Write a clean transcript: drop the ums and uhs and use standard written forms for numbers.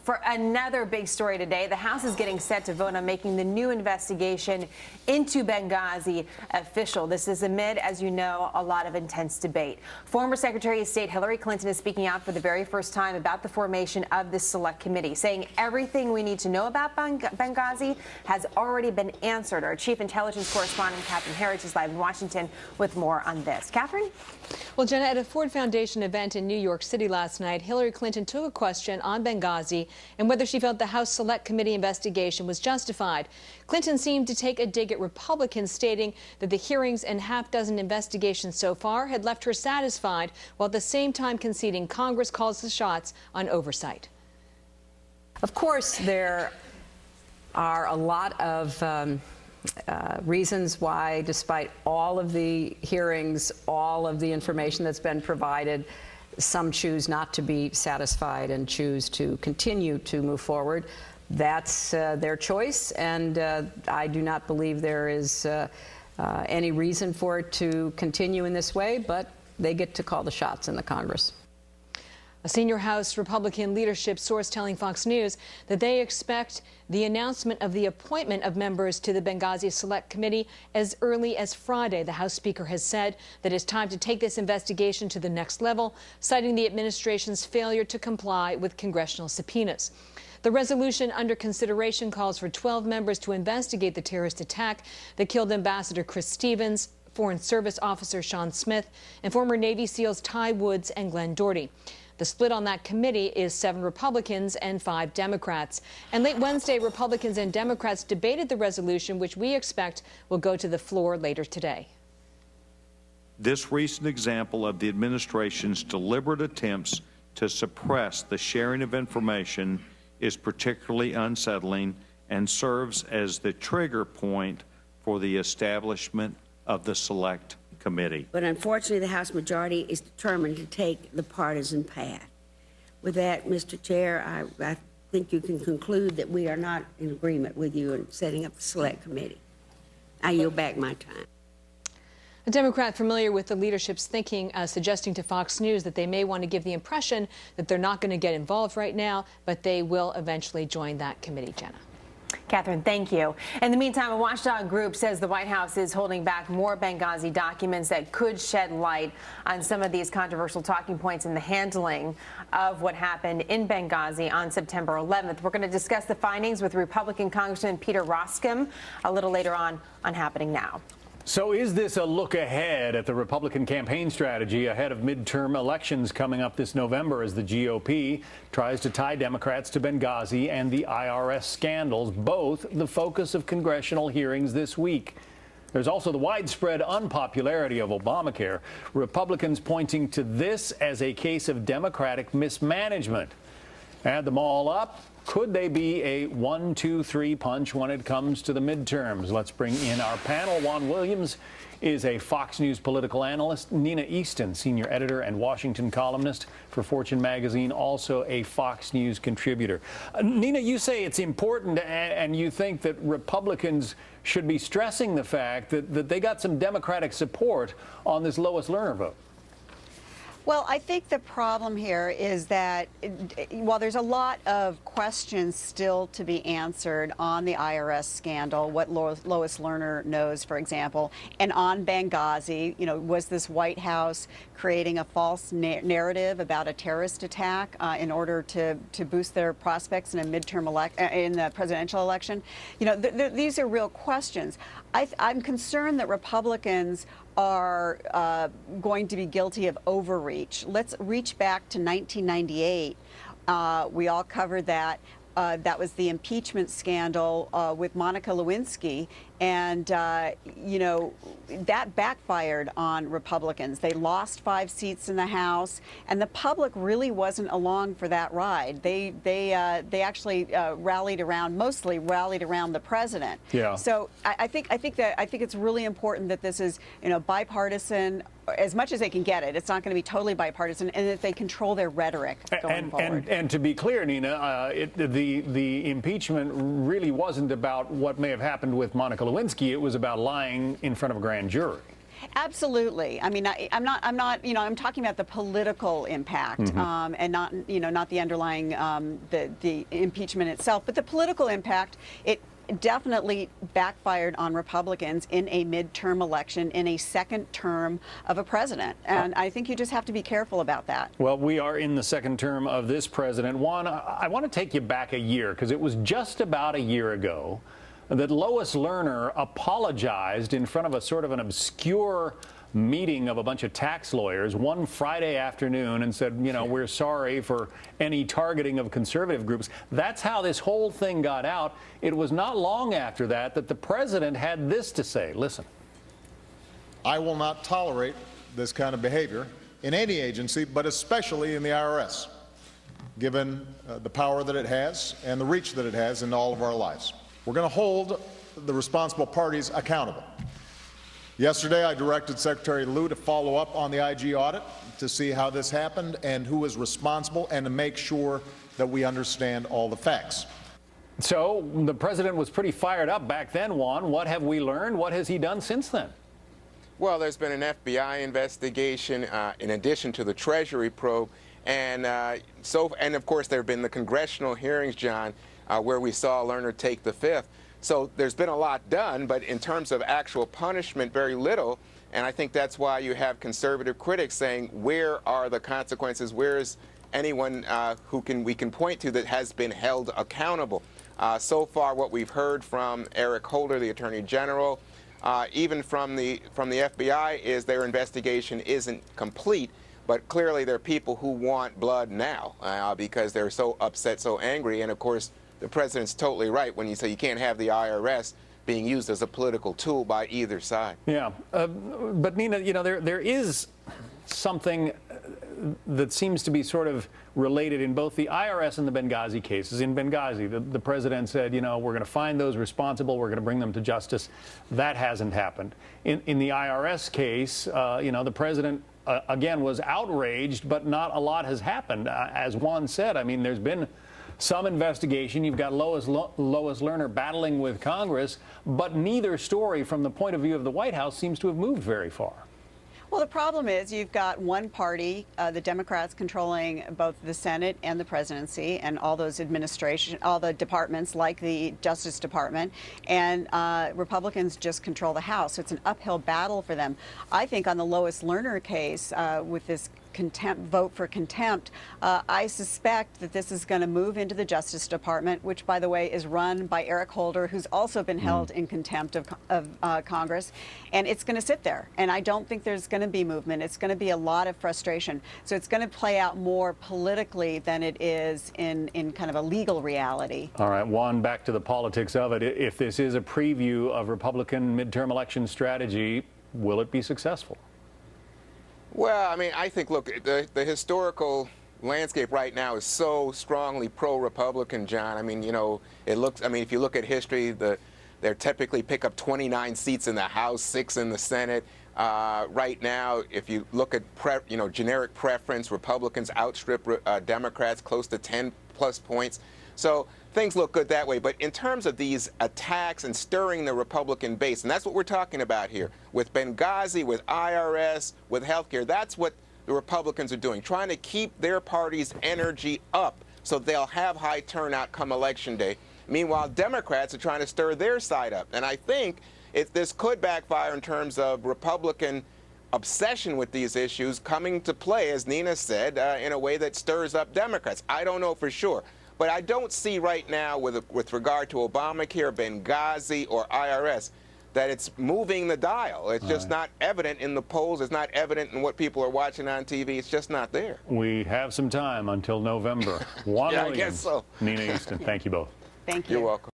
For another big story today, the House is getting set to vote on making the new investigation into Benghazi official. This is amid, as you know, a lot of intense debate. Former Secretary of State Hillary Clinton is speaking out for the very first time about the formation of this select committee, saying everything we need to know about Benghazi has already been answered. Our chief intelligence correspondent, Catherine Harris, is live in Washington with more on this. Catherine? Well, Jenna, at a Ford Foundation event in New York City last night, Hillary Clinton took a question on Benghazi and whether she felt the House Select Committee investigation was justified. Clinton seemed to take a dig at Republicans, stating that the hearings and half-dozen investigations so far had left her satisfied, while at the same time conceding Congress calls the shots on oversight. Of course, there are a lot of reasons why, despite all of the hearings, all of the information that's been provided, some choose not to be satisfied and choose to continue to move forward. That's their choice, and I do not believe there is any reason for it to continue in this way, but they get to call the shots in the Congress. A senior House Republican leadership source telling Fox News that they expect the announcement of the appointment of members to the Benghazi Select Committee as early as Friday. The House Speaker has said that it's time to take this investigation to the next level, citing the administration's failure to comply with congressional subpoenas. The resolution under consideration calls for 12 members to investigate the terrorist attack that killed Ambassador Chris Stevens, Foreign Service Officer Sean Smith, and former Navy SEALs Ty Woods and Glenn Doherty. The split on that committee is 7 Republicans and 5 Democrats. And late Wednesday, Republicans and Democrats debated the resolution, which we expect will go to the floor later today. This recent example of the administration's deliberate attempts to suppress the sharing of information is particularly unsettling and serves as the trigger point for the establishment of the Select Committee. But unfortunately, the House majority is determined to take the partisan path. With that, Mr. Chair, I think you can conclude that we are not in agreement with you in setting up the Select Committee. I yield back my time. A Democrat familiar with the leadership's thinking suggesting to Fox News that they may want to give the impression that they're not going to get involved right now, but they will eventually join that committee. Jenna. Catherine, thank you. In the meantime, a watchdog group says the White House is holding back more Benghazi documents that could shed light on some of these controversial talking points in the handling of what happened in Benghazi on September 11th. We're going to discuss the findings with Republican Congressman Peter Roskam a little later on Happening Now. So is this a look ahead at the Republican campaign strategy ahead of midterm elections coming up this November as the GOP tries to tie Democrats to Benghazi and the IRS scandals, both the focus of congressional hearings this week? There's also the widespread unpopularity of Obamacare, Republicans pointing to this as a case of Democratic mismanagement. Add them all up. Could they be a 1-2-3 punch when it comes to the midterms? Let's bring in our panel. Juan Williams is a Fox News political analyst. Nina Easton, senior editor and Washington columnist for Fortune magazine, also a Fox News contributor. Nina, you say it's important and you think that Republicans should be stressing the fact that they got some Democratic support on this Lois Lerner vote. Well, I think the problem here is that while there's a lot of questions still to be answered on the IRS scandal, what Lois Lerner knows, for example, and on Benghazi, was this White House creating a false narrative about a terrorist attack in order to boost their prospects in a midterm in the presidential election? These are real questions. I'm concerned that Republicans are going to be guilty of overreach. Let's reach back to 1998. We all covered that. That was the impeachment scandal with Monica Lewinsky. And, that backfired on Republicans. They lost 5 seats in the House, and the public really wasn't along for that ride. They actually mostly rallied around the president. Yeah. So I think it's really important that this is, bipartisan as much as they can get it. It's not going to be totally bipartisan, and that they control their rhetoric going forward. And to be clear, Nina, the impeachment really wasn't about what may have happened with Monica Lewinsky. It was about lying in front of a grand jury. Absolutely. I mean, I'm not, I'm talking about the political impact, and not, not the underlying, the impeachment itself, but the political impact. It definitely backfired on Republicans in a midterm election, in a second term of a president. And I think you just have to be careful about that. Well, we are in the second term of this president. Juan, I want to take you back a year, because it was just about a year ago that Lois Lerner apologized in front of a sort of an obscure meeting of a bunch of tax lawyers one Friday afternoon and said, we're sorry for any targeting of conservative groups. That's how this whole thing got out. It was not long after that that the president had this to say. Listen. I will not tolerate this kind of behavior in any agency, but especially in the IRS, given the power that it has and the reach that it has in all of our lives. We're going to hold the responsible parties accountable. Yesterday, I directed Secretary Lew to follow up on the IG audit to see how this happened and who is responsible, and to make sure that we understand all the facts. So the president was pretty fired up back then, Juan. What have we learned? What has he done since then? Well, there's been an FBI investigation in addition to the Treasury probe, and of course there have been the congressional hearings, John, where we saw Lerner take the fifth. So there's been a lot done, but in terms of actual punishment, very little. And I think that's why you have conservative critics saying, where are the consequences? Where is anyone we can point to that has been held accountable? So far, what we've heard from Eric Holder, the Attorney General, even from the FBI, is their investigation isn't complete. But clearly, there are people who want blood now because they're so upset, so angry. And of course, the president's totally right when you say you can't have the IRS being used as a political tool by either side. Yeah, but Nina, there is something that seems to be sort of related in both the IRS and the Benghazi cases. In Benghazi, the president said, we're going to find those responsible, we're going to bring them to justice. That hasn't happened. In the IRS case, the president again was outraged, but not a lot has happened. As Juan said, I mean, there's been some investigation. You've got Lois Lerner battling with Congress, but neither story from the point of view of the White House seems to have moved very far. Well, the problem is you've got one party, the Democrats, controlling both the Senate and the presidency and all those all the departments like the Justice Department, and Republicans just control the House. So it's an uphill battle for them. I think on the Lois Lerner case, with this vote for contempt, I suspect that this is going to move into the Justice Department, which, by the way, is run by Eric Holder, who's also been held in contempt of Congress, and it's going to sit there. And I don't think there's going to be movement. It's going to be a lot of frustration. So it's going to play out more politically than it is in kind of a legal reality. All right, Juan, back to the politics of it. If this is a preview of Republican midterm election strategy, will it be successful? Well, I mean, I think, look, the historical landscape right now is so strongly pro-Republican, John. I mean, if you look at history, they typically pick up 29 seats in the House, 6 in the Senate. Right now, if you look at generic preference, Republicans outstrip Democrats close to 10+ points. So things look good that way. But in terms of these attacks and stirring the Republican base, and that's what we're talking about here, with Benghazi, with IRS, with healthcare, that's what the Republicans are doing, trying to keep their party's energy up so they'll have high turnout come Election Day. Meanwhile, Democrats are trying to stir their side up. And I think this could backfire in terms of Republican obsession with these issues coming to play, as Nina said, in a way that stirs up Democrats. I don't know for sure. But I don't see right now, with regard to Obamacare, Benghazi, or IRS, that it's moving the dial. It's just not evident in the polls. It's not evident in what people are watching on TV. It's just not there. We have some time until November. Juan Yeah, Williams, I guess so. Nina Easton, thank you both. Thank you. You're welcome.